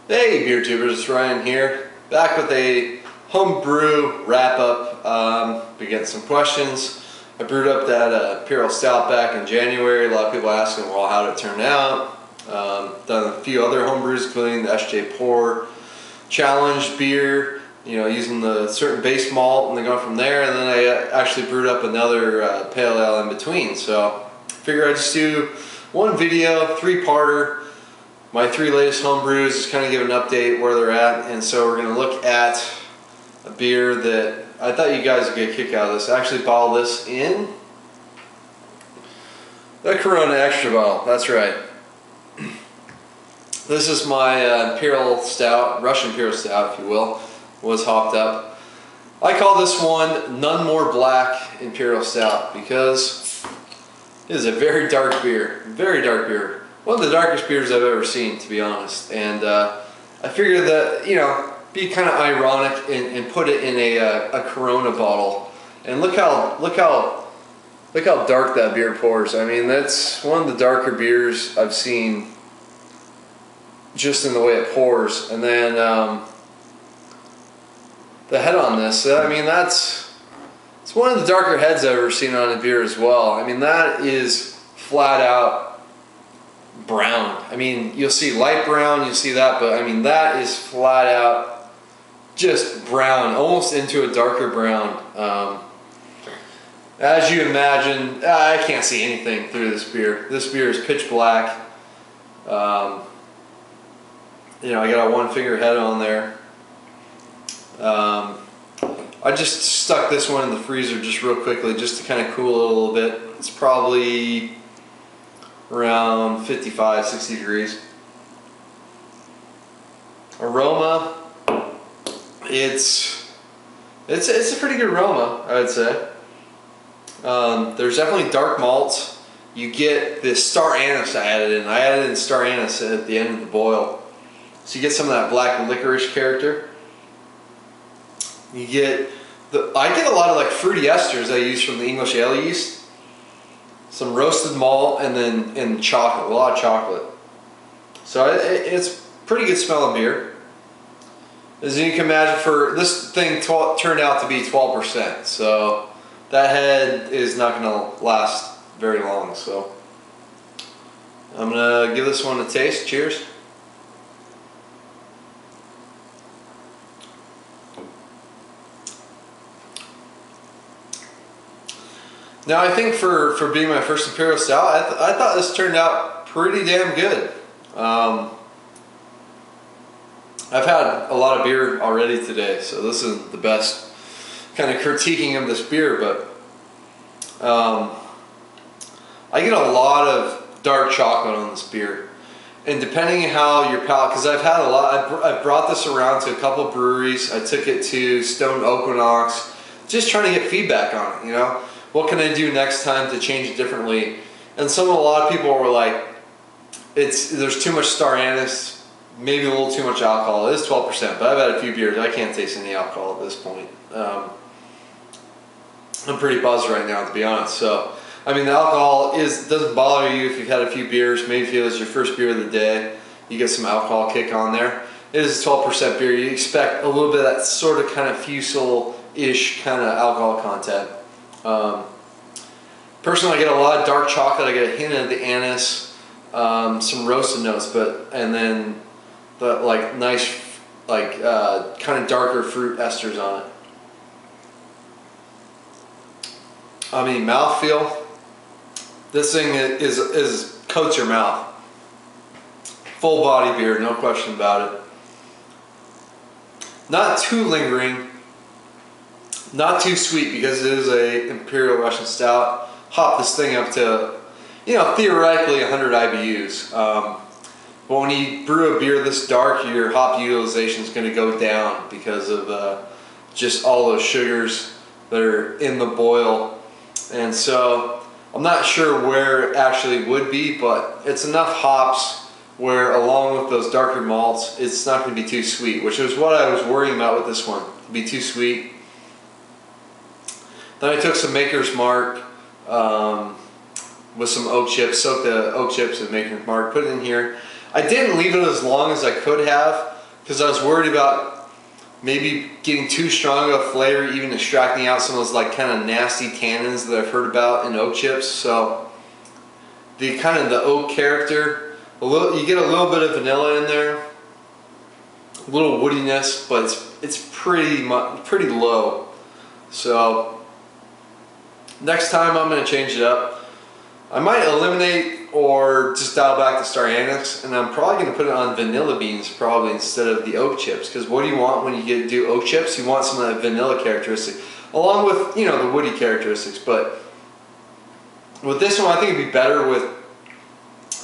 Hey beer tubers, it's Ryan here, back with a homebrew wrap-up. Been getting some questions. I brewed up that Imperial Stout back in January. A lot of people asking, well, how did it turn out? Done a few other homebrews, including the sjporr challenge beer, you know, using the certain base malt and then going from there. And then I actually brewed up another pale ale in between. So I figured I'd just do one video, three-parter. My three latest homebrews, just kind of give an update where they're at. And so we're going to look at a beer that I thought you guys would get a kick out of this. I actually bottled this in the Corona Extra bottle, that's right. This is my Imperial Stout, Russian Imperial Stout if you will, was hopped up. I call this one None More Black Imperial Stout because it is a very dark beer, very dark beer. One of the darkest beers I've ever seen, to be honest. And I figured that, you know, be kind of ironic and put it in a Corona bottle. And look how dark that beer pours. I mean, that's one of the darker beers I've seen, just in the way it pours. And then the head on this, I mean, it's one of the darker heads I've ever seen on a beer as well. I mean, that is flat out brown. I mean, you'll see light brown, you'll see that, but I mean, that is flat out just brown, almost into a darker brown. As you imagine, I can't see anything through this beer. This beer is pitch black. You know, I got a one finger head on there. I just stuck this one in the freezer just real quickly just to kind of cool it a little bit. It's probably around 55, 60 degrees. Aroma, it's a pretty good aroma, I would say. There's definitely dark malts. You get this star anise I added in. I added in star anise at the end of the boil. So you get some of that black licorice character. You get I get a lot of like fruity esters I use from the English ale yeast. Some roasted malt and chocolate, a lot of chocolate. So it's pretty good smelling beer. As you can imagine, for this thing turned out to be 12%. So that head is not going to last very long. So I'm going to give this one a taste. Cheers. Now I think for being my first Imperial Stout, I thought this turned out pretty damn good. I've had a lot of beer already today, so this is the best kind of critiquing of this beer, but I get a lot of dark chocolate on this beer. And depending on how your palate, because I've had a lot, I've brought this around to a couple breweries. I took it to Stone Equinox, just trying to get feedback on it, you know. What can I do next time to change it differently? And a lot of people were like, there's too much star anise, maybe a little too much alcohol. It is 12%, but I've had a few beers. I can't taste any alcohol at this point. I'm pretty buzzed right now, to be honest. So, I mean, the alcohol doesn't bother you if you've had a few beers. Maybe if it was your first beer of the day, you get some alcohol kick on there. It is a 12% beer. You expect a little bit of that sort of kind of fusel-ish kind of alcohol content. Personally, I get a lot of dark chocolate. I get a hint of the anise, some roasted notes, and then the like nice, like kind of darker fruit esters on it. I mean, mouthfeel. This thing is coats your mouth. Full body beer, no question about it. Not too lingering. Not too sweet because it is a Imperial Russian Stout. Hop this thing up to, you know, theoretically 100 IBUs. But when you brew a beer this dark, your hop utilization is going to go down because of just all those sugars that are in the boil. And so I'm not sure where it actually would be, but it's enough hops where, along with those darker malts, it's not going to be too sweet, which is what I was worrying about with this one. It'd be too sweet. Then I took some Maker's Mark with some oak chips, soaked the oak chips in Maker's Mark, put it in here. I didn't leave it as long as I could have. because I was worried about maybe getting too strong of a flavor, even extracting out some of those like kind of nasty tannins that I've heard about in oak chips. So the kind of the oak character, you get a little bit of vanilla in there, a little woodiness, but it's pretty low. So next time I'm going to change it up. I might eliminate or just dial back the star anise, and I'm probably going to put it on vanilla beans probably instead of the oak chips, because what do you want when you do oak chips? You want some of that vanilla characteristic along with, you know, the woody characteristics. But with this one, I think it'd be better with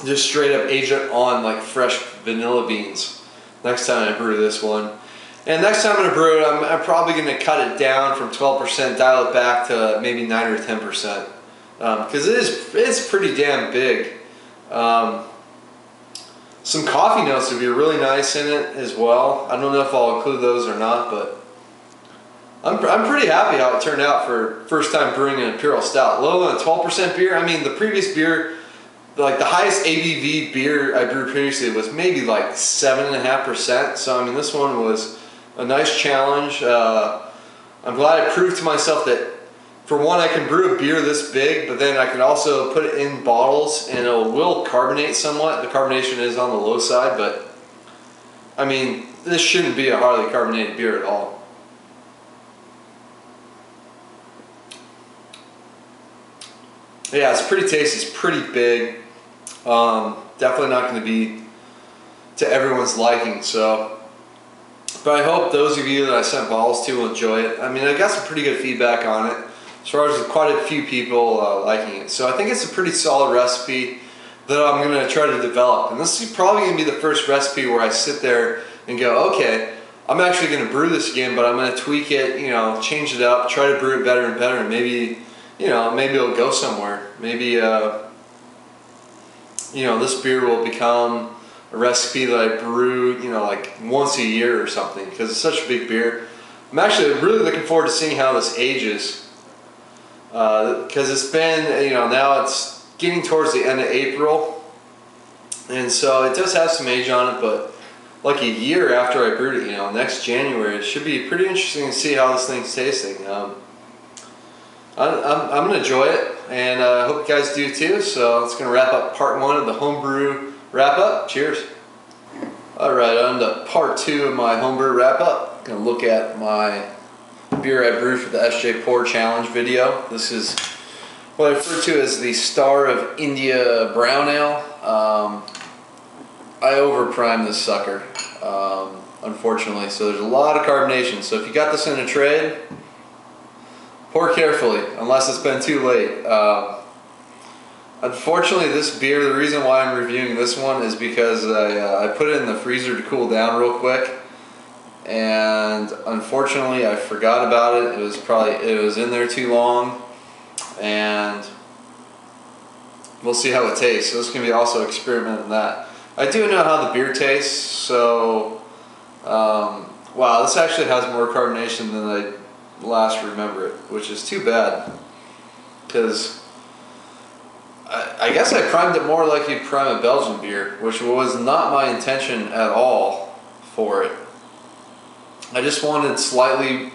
just straight up age it on like fresh vanilla beans next time I brew this one. And next time I'm going to brew it, I'm probably going to cut it down from 12%, dial it back to maybe 9 or 10%. Because it's pretty damn big. Some coffee notes would be really nice in it as well. I don't know if I'll include those or not, but I'm pretty happy how it turned out for first time brewing an Imperial Stout. Lower than a 12% beer. I mean, the previous beer, like the highest ABV beer I brewed previously was maybe like 7.5%. So I mean, this one was a nice challenge. I'm glad I proved to myself that, for one, I can brew a beer this big, but then I can also put it in bottles and it will carbonate somewhat. The carbonation is on the low side, but I mean, this shouldn't be a hardly carbonated beer at all. Yeah, it's pretty tasty, it's pretty big. Definitely not going to be to everyone's liking, so. But I hope those of you that I sent bottles to will enjoy it. I mean, I got some pretty good feedback on it, as far as quite a few people liking it. So I think it's a pretty solid recipe that I'm going to try to develop. And this is probably going to be the first recipe where I sit there and go, okay, I'm actually going to brew this again, but I'm going to tweak it, you know, change it up, try to brew it better and better, and maybe, you know, maybe it'll go somewhere. Maybe, you know, this beer will become a recipe that I brew, you know, like once a year or something, because it's such a big beer. I'm actually really looking forward to seeing how this ages. Because it's been, you know, now it's getting towards the end of April, and so it does have some age on it, but like a year after I brewed it, you know, next January, it should be pretty interesting to see how this thing's tasting. I'm going to enjoy it, and I hope you guys do too. So that's going to wrap up part 1 of the homebrew wrap up. Cheers. Alright, on to part 2 of my homebrew wrap up. Going to look at my beer I brewed for the sjporr challenge video. This is what I refer to as the Star of India Brown Ale. I overprimed this sucker, unfortunately, so there's a lot of carbonation. So if you got this in a trade, pour carefully, unless it's been too late. Unfortunately, this beer, the reason why I'm reviewing this one is because I put it in the freezer to cool down real quick. And unfortunately I forgot about it. It was in there too long, and we'll see how it tastes. So this can be also experimenting that. I do know how the beer tastes, so wow, this actually has more carbonation than I last remember it, which is too bad, because I guess I primed it more like you'd prime a Belgian beer, which was not my intention at all for it. I just wanted slightly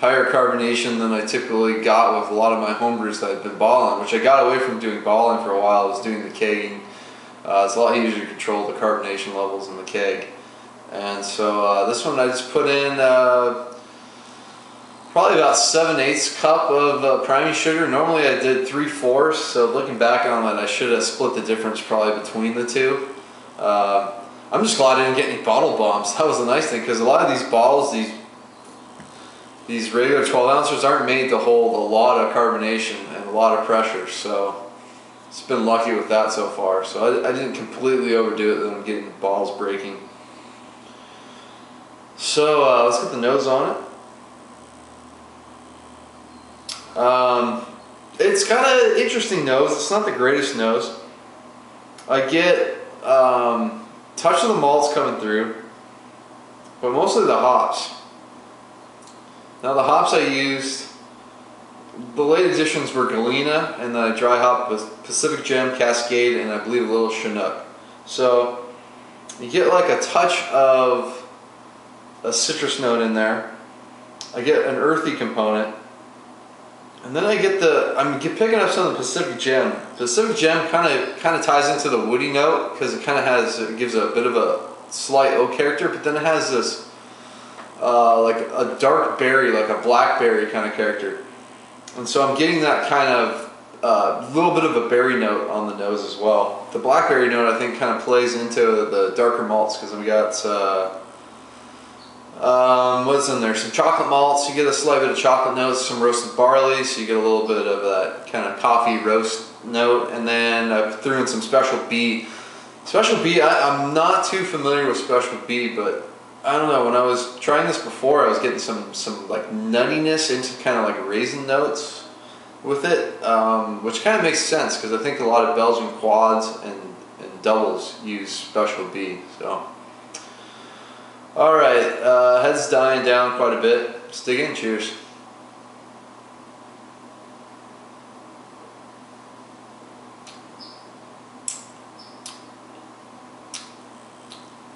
higher carbonation than I typically got with a lot of my homebrews that I've been bottling, which I got away from doing bottling for a while. I was doing the kegging. It's a lot easier to control the carbonation levels in the keg. And so this one I just put in probably about 7/8 cup of priming sugar. Normally I did 3/4, so looking back on it, I should have split the difference probably between the two. I'm just glad I didn't get any bottle bombs. That was the nice thing, because a lot of these bottles, these regular 12 ounces aren't made to hold a lot of carbonation and a lot of pressure, so it's been lucky with that so far. So I didn't completely overdo it, then I'm getting the bottles breaking. So let's get the nose on it. It's got an interesting nose. It's not the greatest nose. I get touch of the malts coming through, but mostly the hops. Now the hops I used, the late additions were Galena, and then I dry hopped with Pacific Gem, Cascade, and I believe a little Chinook. So you get like a touch of a citrus note in there. I get an earthy component. And then I get I'm picking up some of the Pacific Gem. Pacific Gem kind of ties into the woody note because it gives a bit of a slight oak character, but then it has this like a dark berry, like a blackberry kind of character. And so I'm getting that kind of little bit of a berry note on the nose as well. The blackberry note I think kind of plays into the darker malts because we got what's in there? Some chocolate malts. You get a slight bit of chocolate notes, some roasted barley, so you get a little bit of that kind of coffee roast note. And then I threw in some Special B. Special B, I'm not too familiar with Special B, but I don't know. When I was trying this before, I was getting some like nuttiness into kind of like raisin notes with it, which kind of makes sense because I think a lot of Belgian quads and doubles use Special B. So. Alright, head's dying down quite a bit. Let's dig in. Cheers.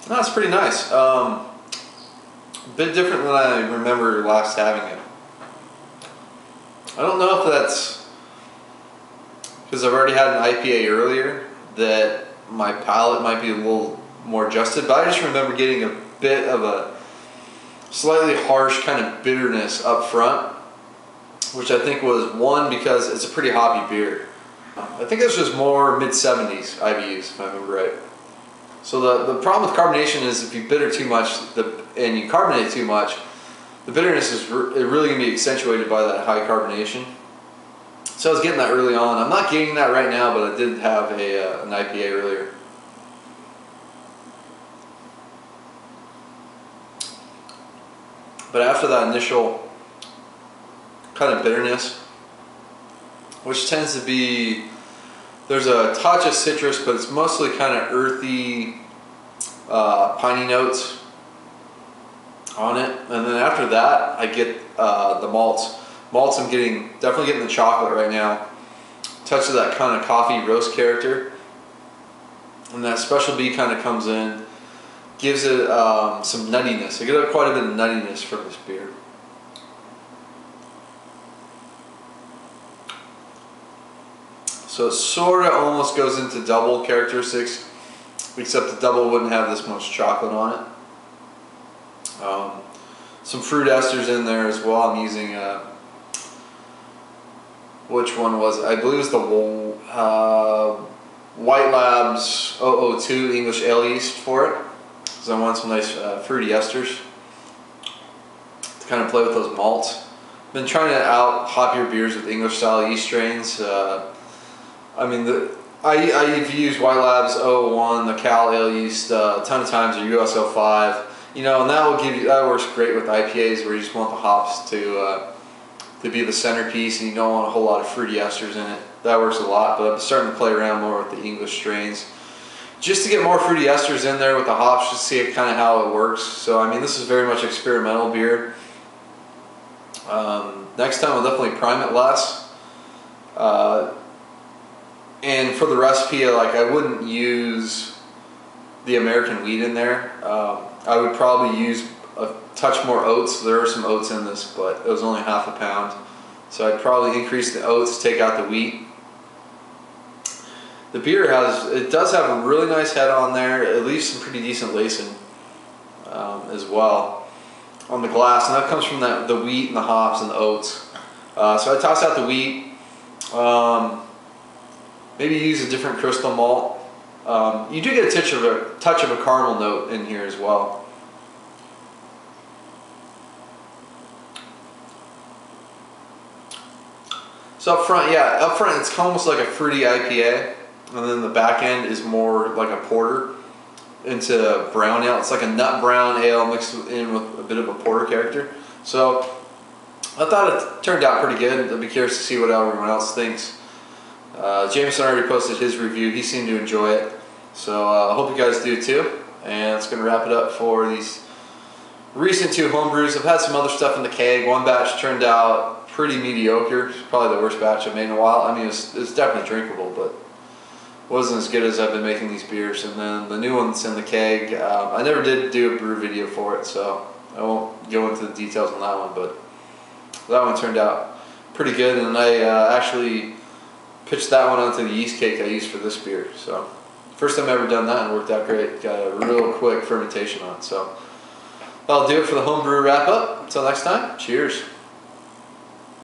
That's pretty nice. A bit different than I remember last having it. I don't know if that's because I've already had an IPA earlier that my palate might be a little more adjusted, but I just remember getting a bit of a slightly harsh kind of bitterness up front, which I think was one because it's a pretty hoppy beer. I think this was more mid-70s IBUs if I remember right. So the problem with carbonation is if you bitter too much and you carbonate too much, the bitterness is really going to be accentuated by that high carbonation. So I was getting that early on. I'm not getting that right now, but I did have an IPA earlier. But after that initial kind of bitterness, which tends to be, there's a touch of citrus, but it's mostly kind of earthy, piney notes on it. And then after that, I get the malts. Malts, I'm definitely getting the chocolate right now. Touch of that kind of coffee roast character. And that Special B kind of comes in. Gives it some nuttiness. I get quite a bit of nuttiness from this beer. So it sort of almost goes into double characteristics, except the double wouldn't have this much chocolate on it. Some fruit esters in there as well. I'm using, which one was it? I believe it was the White Labs 002 English Ale yeast for it. So I want some nice fruity esters to kind of play with those malts. Been trying to out hop your beers with English style yeast strains. I mean, I've used White Labs 001, the Cal Ale yeast a ton of times, or US 05. You know, and that works great with IPAs where you just want the hops to be the centerpiece, and you don't want a whole lot of fruity esters in it. That works a lot, but I'm starting to play around more with the English strains, just to get more fruity esters in there with the hops, just to see kind of how it works. So I mean, this is very much experimental beer. Next time I'll definitely prime it less. And for the recipe, I wouldn't use the American wheat in there. I would probably use a touch more oats. There are some oats in this, but it was only half a pound. So I'd probably increase the oats, take out the wheat. The beer does have a really nice head on there. It leaves some pretty decent lacing as well on the glass, and that comes from the wheat and the hops and the oats. So I toss out the wheat. Maybe use a different crystal malt. You do get a touch of a caramel note in here as well. So up front it's almost like a fruity IPA, and then the back end is more like a porter into brown ale. It's like a nut brown ale mixed in with a bit of a porter character. So I thought it turned out pretty good. I'll be curious to see what everyone else thinks. Jameson already posted his review. He seemed to enjoy it. So I hope you guys do too. And it's going to wrap it up for these recent 2 homebrews. I've had some other stuff in the keg. One batch turned out pretty mediocre. It's probably the worst batch I've made in a while. I mean, it's definitely drinkable, but wasn't as good as I've been making these beers. And then the new one's in the keg. I never did do a brew video for it, so I won't go into the details on that one, but that one turned out pretty good, and I actually pitched that one onto the yeast cake I used for this beer. So first time I've ever done that, and it worked out great. Got a real quick fermentation on it. So that'll do it for the homebrew wrap up. Until next time, cheers.